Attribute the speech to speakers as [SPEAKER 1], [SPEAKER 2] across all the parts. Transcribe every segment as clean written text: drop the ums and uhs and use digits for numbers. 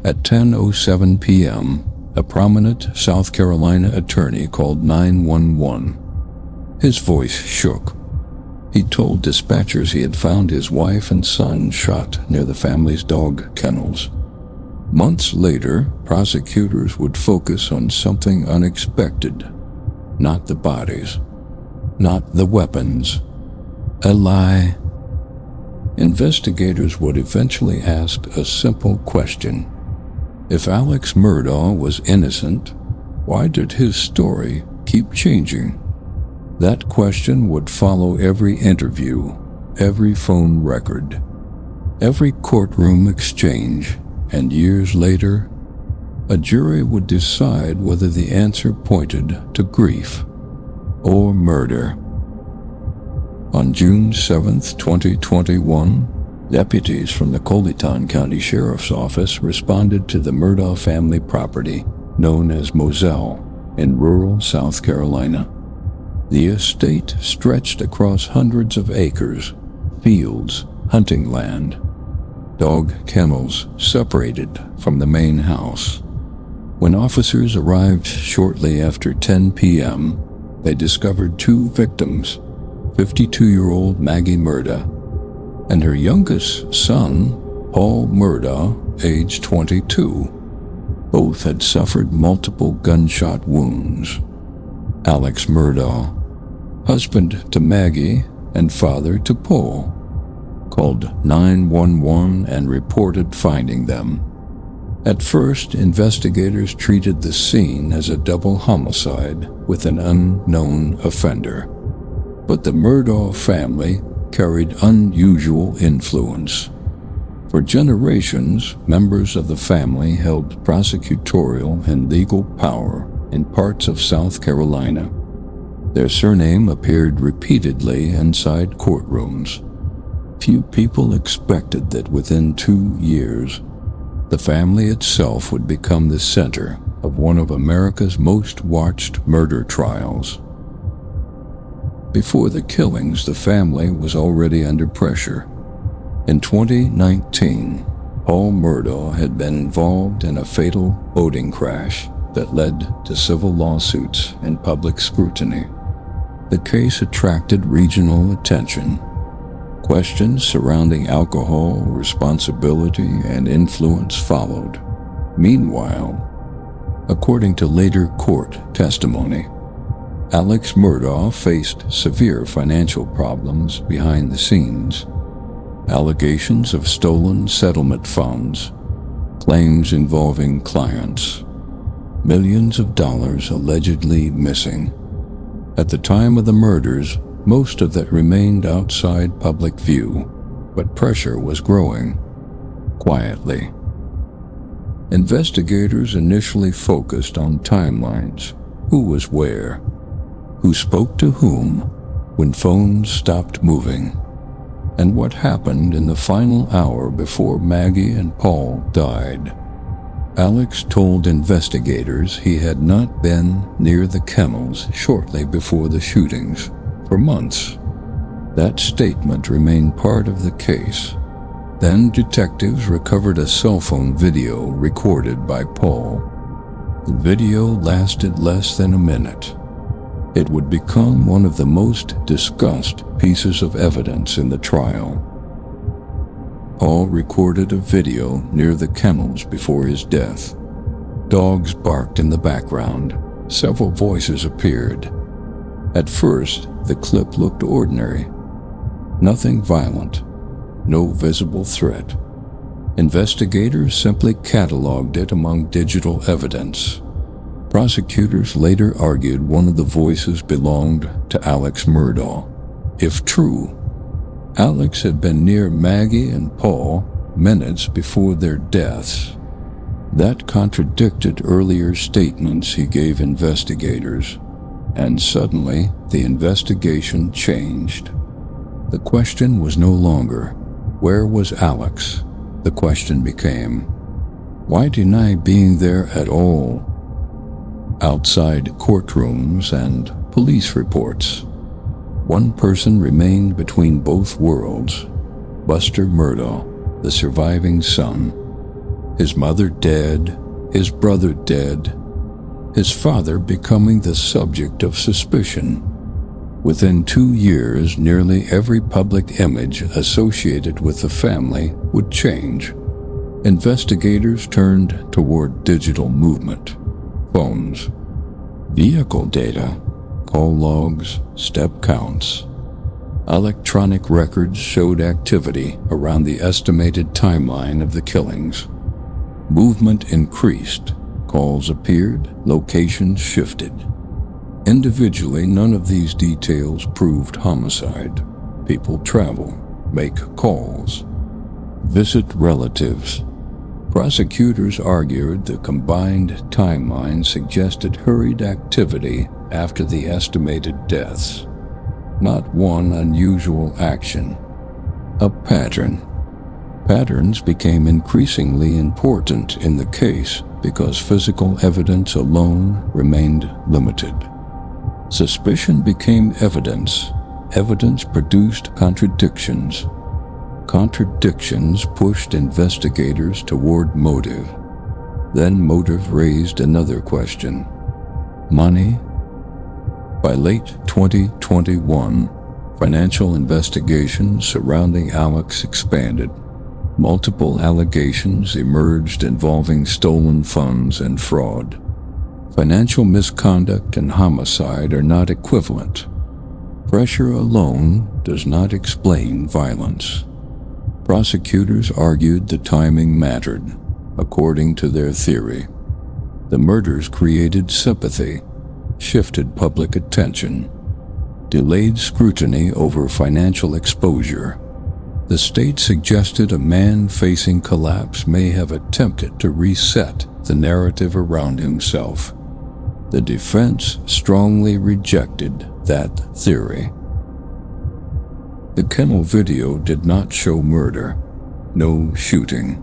[SPEAKER 1] At 10:07 p.m., a prominent South Carolina attorney called 911. His voice shook. He told dispatchers he had found his wife and son shot near the family's dog kennels. Months later, prosecutors would focus on something unexpected. Not the bodies, not the weapons. A lie. Investigators would eventually ask a simple question. If Alex Murdaugh was innocent, why did his story keep changing? That question would follow every interview, every phone record, every courtroom exchange, and years later, a jury would decide whether the answer pointed to grief or murder. On June 7, 2021, deputies from the Colleton County Sheriff's Office responded to the Murdaugh family property known as Moselle in rural South Carolina. The estate stretched across hundreds of acres, fields, hunting land, dog kennels separated from the main house. When officers arrived shortly after 10 p.m., they discovered two victims, 52-year-old Maggie Murdaugh and her youngest son, Paul Murdaugh, age 22. Both had suffered multiple gunshot wounds. Alex Murdaugh, husband to Maggie and father to Paul, called 911 and reported finding them. At first, investigators treated the scene as a double homicide with an unknown offender. But the Murdaugh family carried unusual influence. For generations, members of the family held prosecutorial and legal power in parts of South Carolina. Their surname appeared repeatedly inside courtrooms. Few people expected that within 2 years, the family itself would become the center of one of America's most watched murder trials. Before the killings, the family was already under pressure. In 2019, Paul Murdaugh had been involved in a fatal boating crash that led to civil lawsuits and public scrutiny. The case attracted regional attention. Questions surrounding alcohol, responsibility, and influence followed. Meanwhile, according to later court testimony, Alex Murdaugh faced severe financial problems behind the scenes. Allegations of stolen settlement funds, claims involving clients, millions of dollars allegedly missing. At the time of the murders, most of that remained outside public view, but pressure was growing, quietly. Investigators initially focused on timelines, who was where, who spoke to whom, when phones stopped moving, and what happened in the final hour before Maggie and Paul died. Alex told investigators he had not been near the kennels shortly before the shootings for months. That statement remained part of the case. Then detectives recovered a cell phone video recorded by Paul. The video lasted less than a minute. It would become one of the most discussed pieces of evidence in the trial. Paul recorded a video near the kennels before his death. Dogs barked in the background. Several voices appeared. At first, the clip looked ordinary. Nothing violent, no visible threat. Investigators simply cataloged it among digital evidence. Prosecutors later argued one of the voices belonged to Alex Murdaugh. If true, Alex had been near Maggie and Paul minutes before their deaths. That contradicted earlier statements he gave investigators, and suddenly the investigation changed. The question was no longer, where was Alex? The question became, why deny being there at all? Outside courtrooms and police reports, one person remained between both worlds, Buster Murdaugh, the surviving son. His mother dead, his brother dead, his father becoming the subject of suspicion. Within 2 years, nearly every public image associated with the family would change. Investigators turned toward digital movement, phones, vehicle data, call logs, step counts. Electronic records showed activity around the estimated timeline of the killings. Movement increased, calls appeared, locations shifted. Individually, none of these details proved homicide. People travel, make calls, visit relatives. Prosecutors argued the combined timeline suggested hurried activity after the estimated deaths. Not one unusual action, a pattern. Patterns became increasingly important in the case because physical evidence alone remained limited. Suspicion became evidence. Evidence produced contradictions. Contradictions pushed investigators toward motive. Then motive raised another question. Money? By late 2021, financial investigations surrounding Alex expanded. Multiple allegations emerged involving stolen funds and fraud. Financial misconduct and homicide are not equivalent. Pressure alone does not explain violence. Prosecutors argued the timing mattered, according to their theory. The murders created sympathy, shifted public attention, delayed scrutiny over financial exposure. The state suggested a man facing collapse may have attempted to reset the narrative around himself. The defense strongly rejected that theory. The kennel video did not show murder, no shooting,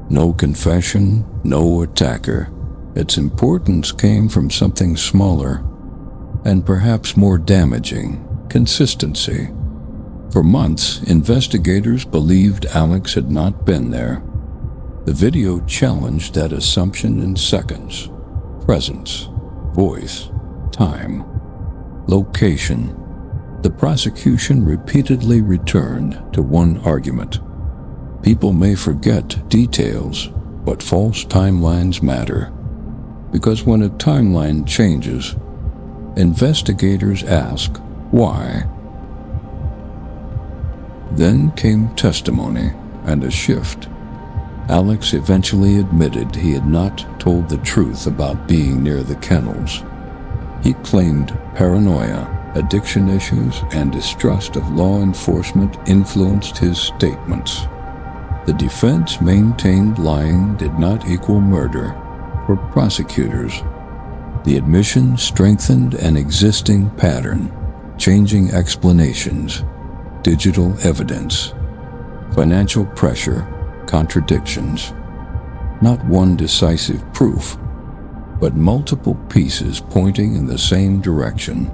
[SPEAKER 1] no confession, no attacker. Its importance came from something smaller and perhaps more damaging: consistency. For months, investigators believed Alex had not been there. The video challenged that assumption in seconds. Presence, voice, time, location. The prosecution repeatedly returned to one argument. People may forget details, but false timelines matter. Because when a timeline changes, investigators ask, why? Then came testimony and a shift. Alex eventually admitted he had not told the truth about being near the kennels. He claimed paranoia, addiction issues, and distrust of law enforcement influenced his statements. The defense maintained lying did not equal murder. For prosecutors, the admission strengthened an existing pattern: changing explanations, digital evidence, financial pressure, contradictions. Not one decisive proof, but multiple pieces pointing in the same direction.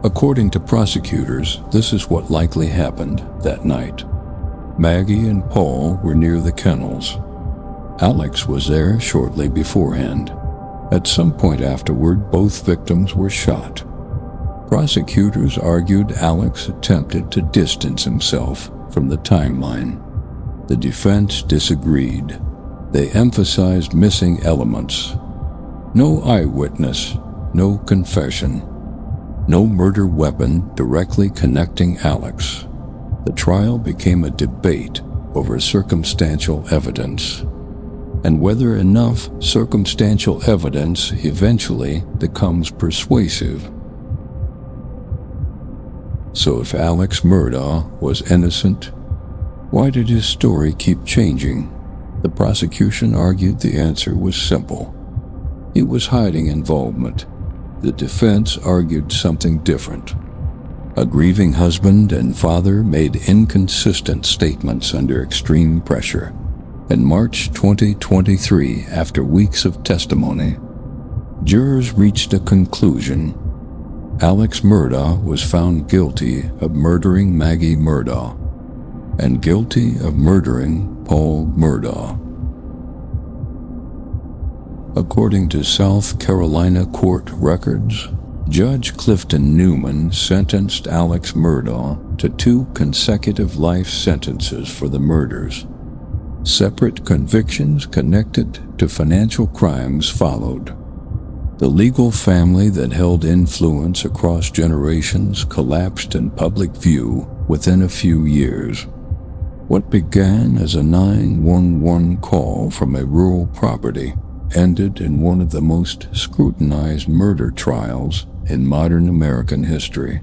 [SPEAKER 1] According to prosecutors, this is what likely happened that night. Maggie and Paul were near the kennels. Alex was there shortly beforehand. At some point afterward, both victims were shot. Prosecutors argued Alex attempted to distance himself from the timeline. The defense disagreed. They emphasized missing elements. No eyewitness, no confession, no murder weapon directly connecting Alex. The trial became a debate over circumstantial evidence, and whether enough circumstantial evidence eventually becomes persuasive. So if Alex Murdaugh was innocent, why did his story keep changing? The prosecution argued the answer was simple. He was hiding involvement. The defense argued something different. A grieving husband and father made inconsistent statements under extreme pressure. In March 2023, after weeks of testimony, jurors reached a conclusion. Alex Murdaugh was found guilty of murdering Maggie Murdaugh and guilty of murdering Paul Murdaugh. According to South Carolina court records, Judge Clifton Newman sentenced Alex Murdaugh to 2 consecutive life sentences for the murders. Separate convictions connected to financial crimes followed. The legal family that held influence across generations collapsed in public view within a few years. What began as a 911 call from a rural property ended in one of the most scrutinized murder trials in modern American history.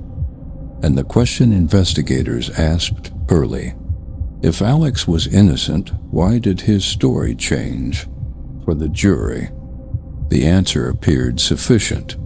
[SPEAKER 1] And the question investigators asked early: if Alex was innocent, why did his story change? For the jury, the answer appeared sufficient.